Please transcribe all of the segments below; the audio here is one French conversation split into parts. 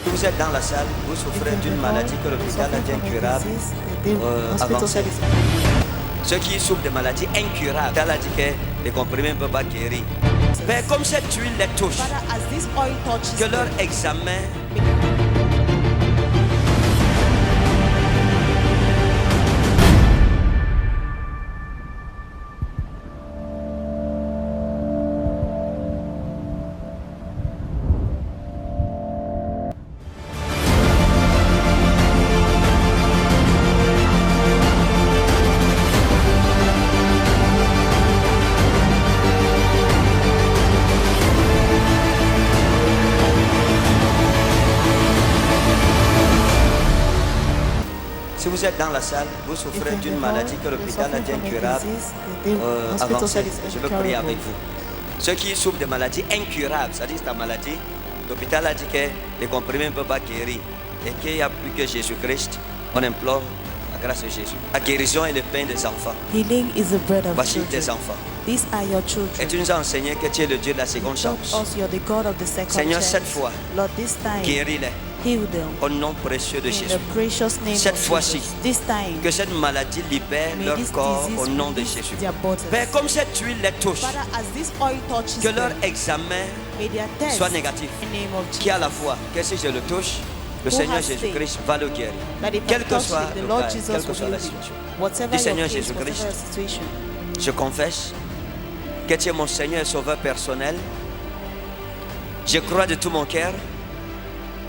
Vous êtes dans la salle, vous souffrez d'une maladie que l'hôpital a dit incurable, avancée. Ceux qui souffrent de maladies incurables, l'hôpital a dit que les comprimés ne peuvent pas guérir. Mais comme cette huile les touche, que leur examen Si vous êtes dans la salle, vous souffrez d'une maladie que l'hôpital a dit incurable, avancée. Je veux prier avec vous. Ceux qui souffrent de maladies incurables, c'est-à-dire ta maladie, l'hôpital a dit que les comprimés ne peuvent pas guérir et qu'il n'y a plus que Jésus-Christ. On implore la grâce de Jésus. La guérison est le pain des enfants. Healing is the bread of Voici children. tes enfants. These are your Et children. tu nous as enseigné que tu es le Dieu de la seconde chance. Also, you're the God of the second Seigneur, chance. cette fois, Lord, this time, guéris-les heal them. au nom précieux de In Jésus. the precious name Cette of fois-ci, Jesus. This time, que cette maladie libère may leur this corps disease au nom de release Jésus. their bodies. Père, comme cette huile les touche, Father, as this oil touches que leur them, examen may their test soit négatif. in the name of Jesus. Qui à la fois, que si je le touche, le Who Seigneur has Jésus-Christ va le guérir. That if Quel I que touch soit it, the le Lord cas, Jesus quelle que will soit heal la you. situation. Whatever Dis, your Seigneur case, whatever Jésus-Christ, your situation. je confesse que tu es mon Seigneur et Sauveur personnel. Je crois de tout mon cœur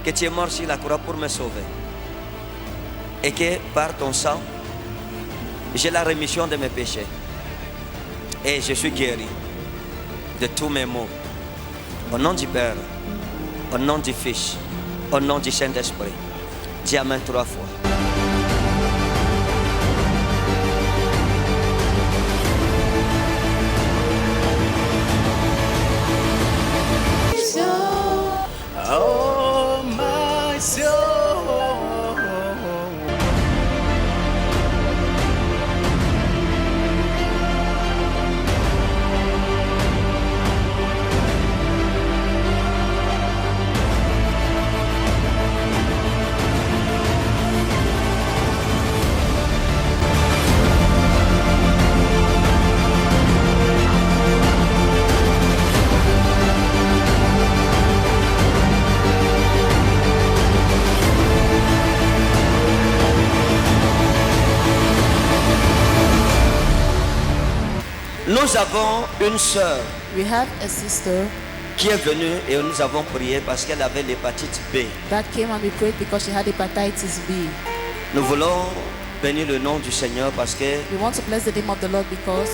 que tu es mort sur la croix pour me sauver. Et que par ton sang, j'ai la rémission de mes péchés. Et je suis guéri de tous mes maux. Au nom du Père, au nom du Fils, au nom du Saint-Esprit. Dis Amen 3 fois. Oh my soul. Nous avons une sœur We have a sister qui est venue et nous avons prié parce qu'elle avait l'hépatite B. that came and we prayed because she had hepatitis B. Nous voulons bénir le nom du Seigneur parce que We want to bless the name of the Lord because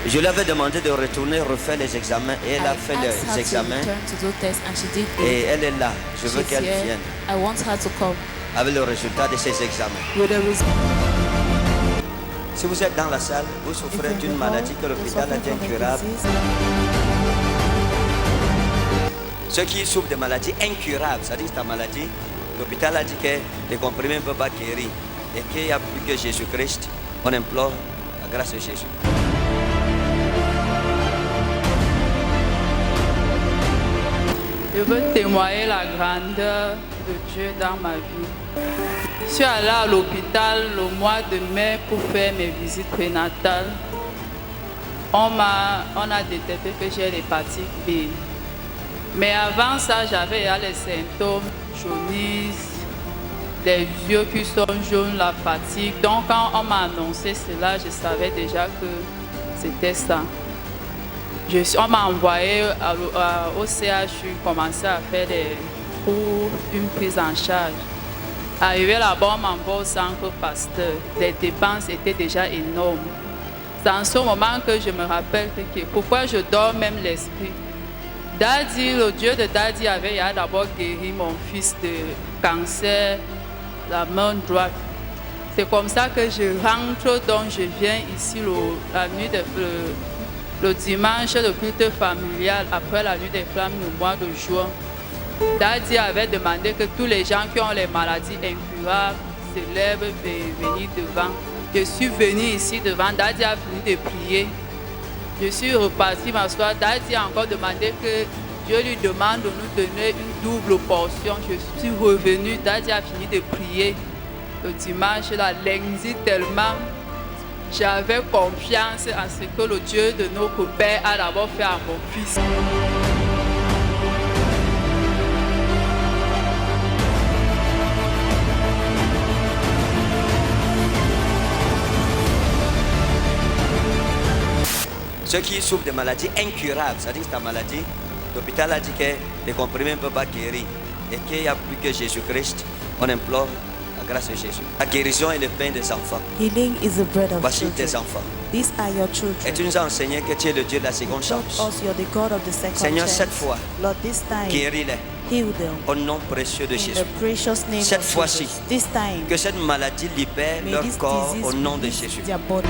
je lui avais demandé de retourner refaire les examens et elle a I fait asked les her to examens return to do tests and she did et it. elle est là. Je veux She's qu'elle here. vienne I want her to come avec le résultat de ses examens. with the result. Si vous êtes dans la salle, vous souffrez d'une maladie que l'hôpital a dit incurable. Ceux qui souffrent de maladies incurables, c'est-à-dire ta maladie, l'hôpital a dit que les comprimés ne peuvent pas guérir et qu'il n'y a plus que Jésus-Christ. On implore la grâce de Jésus. Je veux témoigner la grandeur de Dieu dans ma vie. Je suis allée à l'hôpital le mois de mai pour faire mes visites prénatales. On a détecté que j'ai l'hépatite B. Mais avant ça, j'avais les symptômes, jaunisse, les yeux qui sont jaunes, la fatigue. Donc quand on m'a annoncé cela, je savais déjà que c'était ça. On m'a envoyé au CHU, commencé à faire une prise en charge. Arrivé là-bas, on m'envoie au centre Pasteur. Les dépenses étaient déjà énormes. C'est en ce moment que je me rappelle que pourquoi je dors même l'esprit. Daddy, le Dieu de Daddy avait d'abord guéri mon fils de cancer, la main droite. C'est comme ça que je rentre, donc je viens ici le dimanche, le culte familial, après la nuit des flammes, le mois de juin. Daddy avait demandé que tous les gens qui ont les maladies incurables se lèvent et venir devant. Je suis venue ici devant, Daddy a fini de prier. Je suis reparti m'asseoir. Daddy a encore demandé que Dieu lui demande de nous donner une double portion. Je suis revenu, Daddy a fini de prier. Le dimanche, il a lundi tellement. J'avais confiance en ce que le Dieu de notre Père a d'abord fait à mon fils. Ceux qui souffrent de maladies incurables, c'est-à-dire que ta maladie, l'hôpital a dit que les comprimés ne peuvent pas guérir et qu'il n'y a plus que Jésus-Christ. On implore la grâce de Jésus. La guérison est le pain des enfants. Healing is the bread of Voici tes children. enfants. These are your Et children. tu nous as enseigné que tu es le Dieu de la seconde chance. Also, you're the God of the second Seigneur, chance. cette fois, Lord, this time, guéris-les heal them. au nom précieux de In Jésus. the precious name Cette of fois-ci, Jesus. This time, que cette maladie libère may leur this corps disease au nom de release Jésus. their body.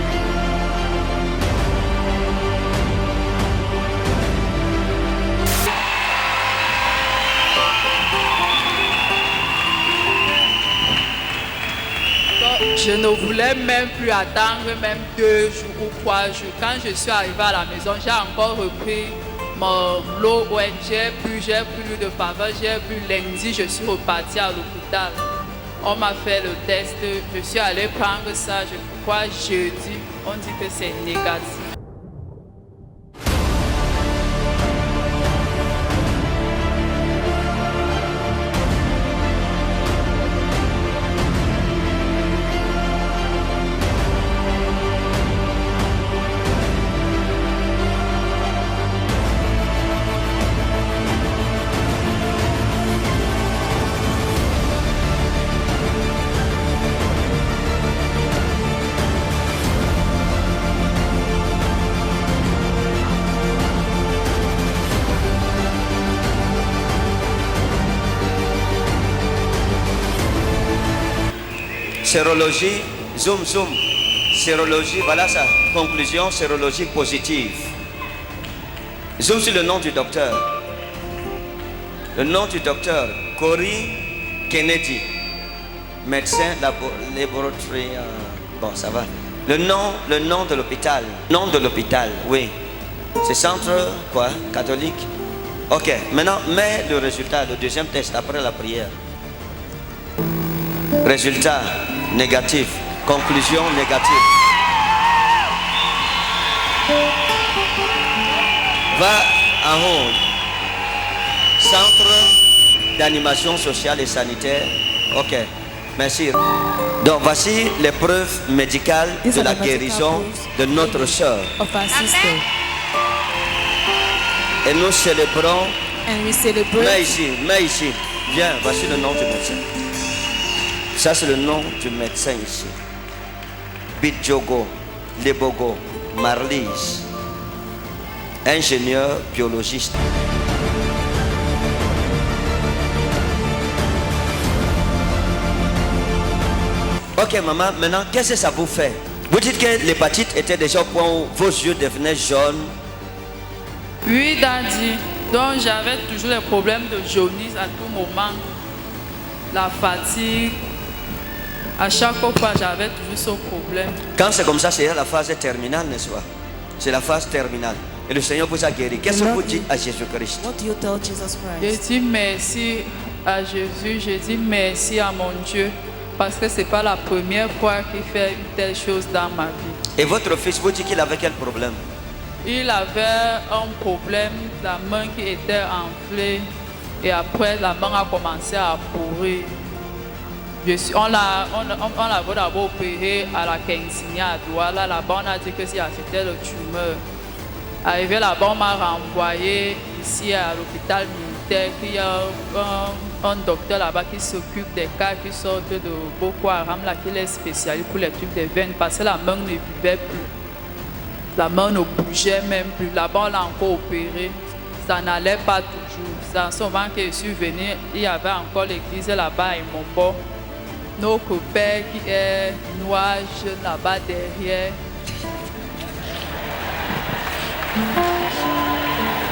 Je ne voulais même plus attendre même 2 jours ou 3 jours. Quand je suis arrivée à la maison, j'ai encore repris mon lot. Ouais, j'ai plus de faveur. J'ai plus lundi, je suis repartie à l'hôpital. On m'a fait le test. Je suis allée prendre ça. Je crois jeudi. On dit que c'est négatif. Sérologie, zoom. Sérologie, voilà sa conclusion, sérologie positive. Zoom sur le nom du docteur. Le nom du docteur, Corey Kennedy. Médecin, laboratoire. Bon, ça va. Le nom de l'hôpital. Nom de l'hôpital, oui. C'est centre, quoi, catholique. Ok, maintenant, mets le résultat, le deuxième test après la prière. Résultat négatif. Conclusion négative. Va en haut. Centre d'animation sociale et sanitaire. Ok, merci. Donc voici les preuves médicales These de are la the medical guérison proofs de notre sœur. Of our sister. Et nous célébrons. And we celebrate. Mets ici. Viens, voici le nom du médecin. Ça, c'est le nom du médecin ici. Bidjogo, Lebogo, Marlise, ingénieur biologiste. Ok, maman, maintenant, qu'est-ce que ça vous fait? Vous dites que l'hépatite était déjà au point où vos yeux devenaient jaunes. Oui, Daddy. Donc j'avais toujours les problèmes de jaunisse à tout moment. La fatigue. À chaque fois, j'avais toujours ce problème. Quand c'est comme ça, c'est la phase terminale, n'est-ce pas? C'est la phase terminale. Et le Seigneur vous a guéri. Qu'est-ce que vous dites à Jésus-Christ? What do you tell Jesus Je Christ? dis merci à Jésus, je dis merci à mon Dieu. Parce que ce n'est pas la première fois qu'il fait une telle chose dans ma vie. Et votre fils vous dit qu'il avait quel problème? Il avait un problème, la main qui était enflée. Et après, la main a commencé à pourrir. On l'a d'abord opéré à la Kensinia à Douala. Là-bas, on a dit que c'était le tumeur. Arrivé là-bas, on m'a renvoyé ici à l'hôpital militaire. Il y a un docteur là-bas qui s'occupe des cas qui sortent de Boko Haram, là, qui est spécialiste pour les trucs des veines, parce que la main ne vivait plus. La main ne bougeait même plus. Là-bas, on l'a encore opéré. Ça n'allait pas toujours. C'est en ce moment que je suis venu, il y avait encore l'église là-bas à Mombo. Notre père qui est noir, jeune là-bas derrière.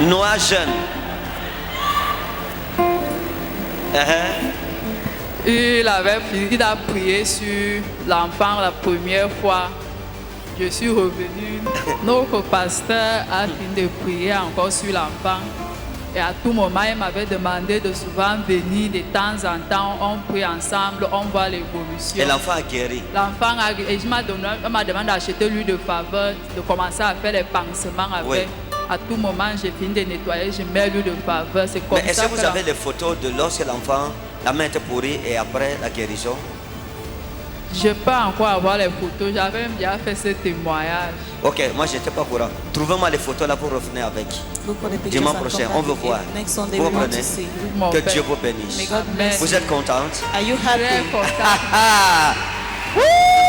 Noir jeune. Il a prié sur l'enfant la première fois. Je suis revenu. Notre pasteur a fini de prier encore sur l'enfant. Et à tout moment, il m'avait demandé de souvent venir de temps en temps. On prie ensemble, on voit l'évolution. Et l'enfant a guéri. L'enfant a et on m'a demandé d'acheter l'huile de faveur, de commencer à faire les pansements avec. Oui. À tout moment, j'ai fini de nettoyer, je mets l'huile de faveur. C'est comme Mais est-ce ça que vous avez des photos de lorsque l'enfant, la main était pourrie et après la guérison? Je ne peux pas encore avoir les photos. J'avais même déjà fait ce témoignage. Ok, moi je n'étais pas au courant. Trouvez-moi les photos là pour revenir avec. Look for the pictures Dimanche and prochain, come on back veut again. voir. Next Sunday, Vous we want comprenez? to see. Mon Que père. Dieu vous bénisse. May God bless Vous you. êtes contente? Are you Très happy? content. Woo!